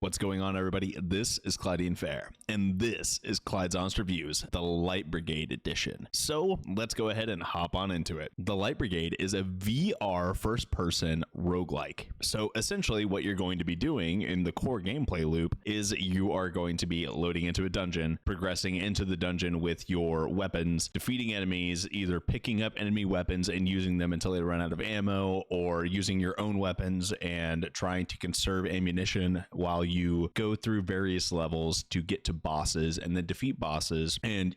What's going on, everybody? This is Clydean Fair, and this is Clyde's Honest Reviews, the Light Brigade edition. So let's go ahead and hop on into it. The Light Brigade is a VR first-person roguelike. So essentially what you're going to be doing in the core gameplay loop is you are going to be loading into a dungeon, progressing into the dungeon with your weapons, defeating enemies, either picking up enemy weapons and using them until they run out of ammo, or using your own weapons and trying to conserve ammunition while you go through various levels to get to bosses and then defeat bosses, and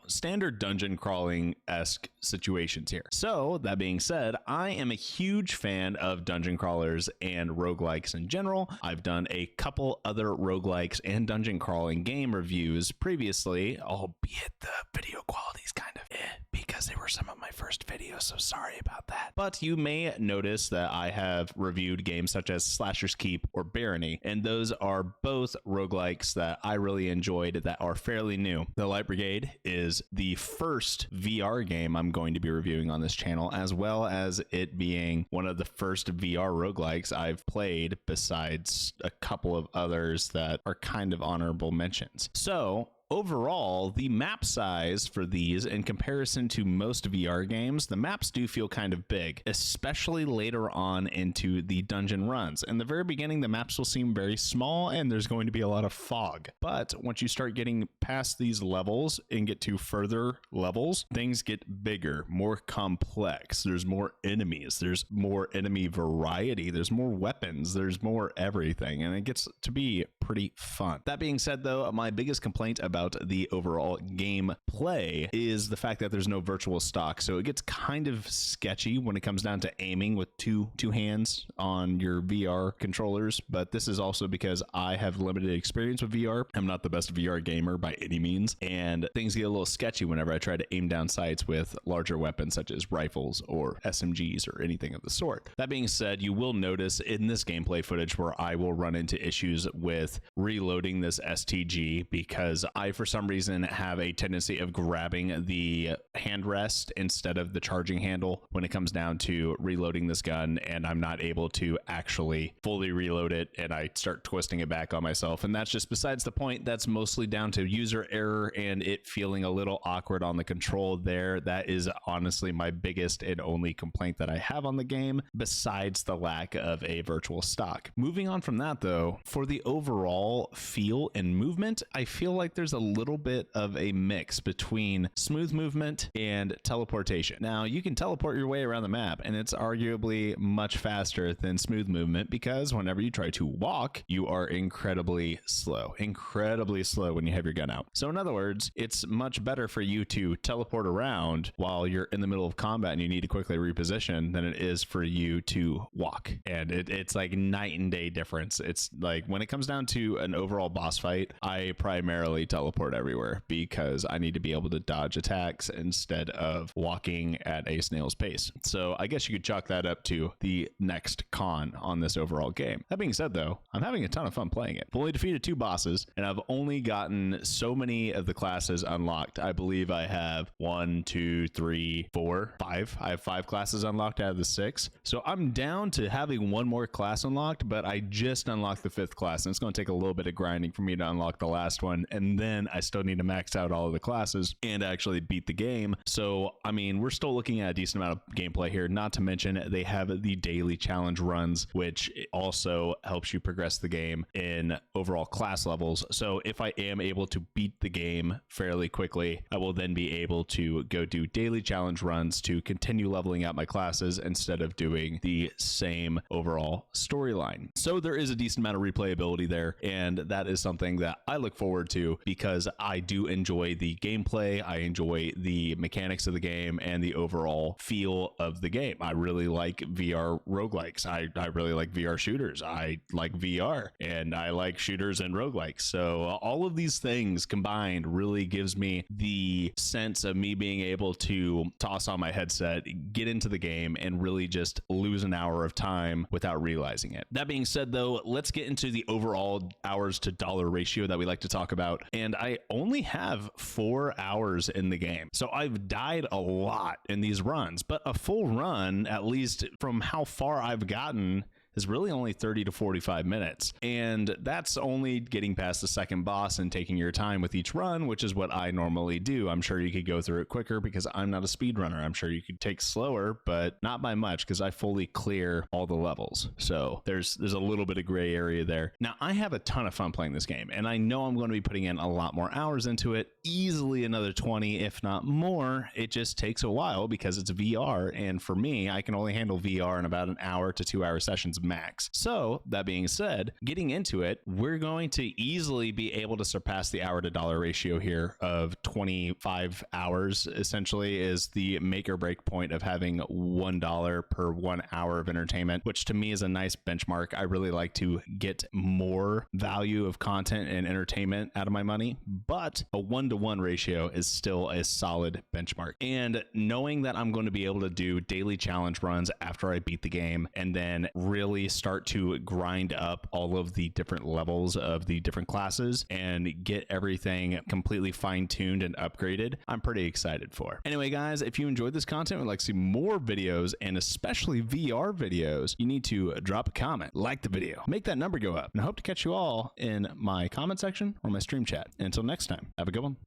standard dungeon crawling-esque situations here. So that being said, I am a huge fan of dungeon crawlers and roguelikes in general. I've done a couple other roguelikes and dungeon crawling game reviews previously, albeit the video quality's kind of because they were some of my first videos, so sorry about that. But you may notice that I have reviewed games such as Slasher's Keep or Barony, and those are both roguelikes that I really enjoyed that are fairly new. The Light Brigade is the first VR game I'm going to be reviewing on this channel, as well as it being one of the first VR roguelikes I've played, besides a couple of others that are kind of honorable mentions. So overall, the map size for these, in comparison to most VR games, the maps do feel kind of big, especially later on into the dungeon runs. In the very beginning, the maps will seem very small and there's going to be a lot of fog. But once you start getting past these levels and get to further levels, things get bigger, more complex. There's more enemies, there's more enemy variety, there's more weapons, there's more everything, and it gets to be pretty fun. That being said, though, my biggest complaint about the overall gameplay is the fact that there's no virtual stock, so it gets kind of sketchy when it comes down to aiming with two hands on your VR controllers. But this is also because I have limited experience with VR. I'm not the best VR gamer by any means, and things get a little sketchy whenever I try to aim down sights with larger weapons such as rifles or SMGs or anything of the sort. That being said, you will notice in this gameplay footage where I will run into issues with reloading this STG, because I for some reason have a tendency of grabbing the handrest instead of the charging handle when it comes down to reloading this gun, and I'm not able to actually fully reload it, and I start twisting it back on myself, and that's just besides the point. That's mostly down to user error and it feeling a little awkward on the control there. That is honestly my biggest and only complaint that I have on the game, besides the lack of a virtual stock. Moving on from that, though, for the overall feel and movement, I feel like there's a little bit of a mix between smooth movement and teleportation. Now, you can teleport your way around the map, and it's arguably much faster than smooth movement, because whenever you try to walk, you are incredibly slow when you have your gun out. So in other words, it's much better for you to teleport around while you're in the middle of combat and you need to quickly reposition than it is for you to walk. And it's like night and day difference. It's like when it comes down to an overall boss fight, I primarily teleport everywhere because I need to be able to dodge attacks instead of walking at a snail's pace. So I guess you could chalk that up to the next con on this overall game. That being said, though, I'm having a ton of fun playing it. I've only defeated 2 bosses, and I've only gotten so many of the classes unlocked. I believe I have 1, 2, 3, 4, 5. I have 5 classes unlocked out of the 6. So I'm down to having 1 more class unlocked, but I just unlocked the 5th class, and it's going to take a little bit of grinding for me to unlock the last one, and then I still need to max out all of the classes and actually beat the game. So I mean, we're still looking at a decent amount of gameplay here, not to mention they have the daily challenge runs, which also helps you progress the game in overall class levels. So if I am able to beat the game fairly quickly, I will then be able to go do daily challenge runs to continue leveling out my classes instead of doing the same overall storyline. So there is a decent amount of replayability there, and that is something that I look forward to because I do enjoy the gameplay. I enjoy the mechanics of the game and the overall feel of the game. I really like VR roguelikes. I really like VR shooters. I like VR, and I like shooters and roguelikes. So all of these things combined really gives me the sense of me being able to toss on my headset, get into the game, and really just lose an hour of time without realizing it. That being said, though, let's get into the overall hours to dollar ratio that we like to talk about. And I only have 4 hours in the game. So I've died a lot in these runs, but a full run, at least from how far I've gotten, is really only 30 to 45 minutes. And that's only getting past the second boss and taking your time with each run, which is what I normally do. I'm sure you could go through it quicker because I'm not a speedrunner. I'm sure you could take slower, but not by much because I fully clear all the levels. So there's a little bit of gray area there. Now, I have a ton of fun playing this game, and I know I'm going to be putting in a lot more hours into it, easily another 20, if not more. It just takes a while because it's VR, and for me, I can only handle VR in about an hour to 2 hour sessions max. So that being said, getting into it, we're going to easily be able to surpass the hour to dollar ratio here of 25 hours. Essentially is the make or break point of having $1 per 1 hour of entertainment, which to me is a nice benchmark. I really like to get more value of content and entertainment out of my money, but a 1-to-1 ratio is still a solid benchmark. And knowing that I'm going to be able to do daily challenge runs after I beat the game and then really start to grind up all of the different levels of the different classes and get everything completely fine-tuned and upgraded, I'm pretty excited for. Anyway, guys, if you enjoyed this content and would like to see more videos and especially VR videos, you need to drop a comment, like the video, make that number go up, and I hope to catch you all in my comment section or my stream chat. Until next time, have a good one.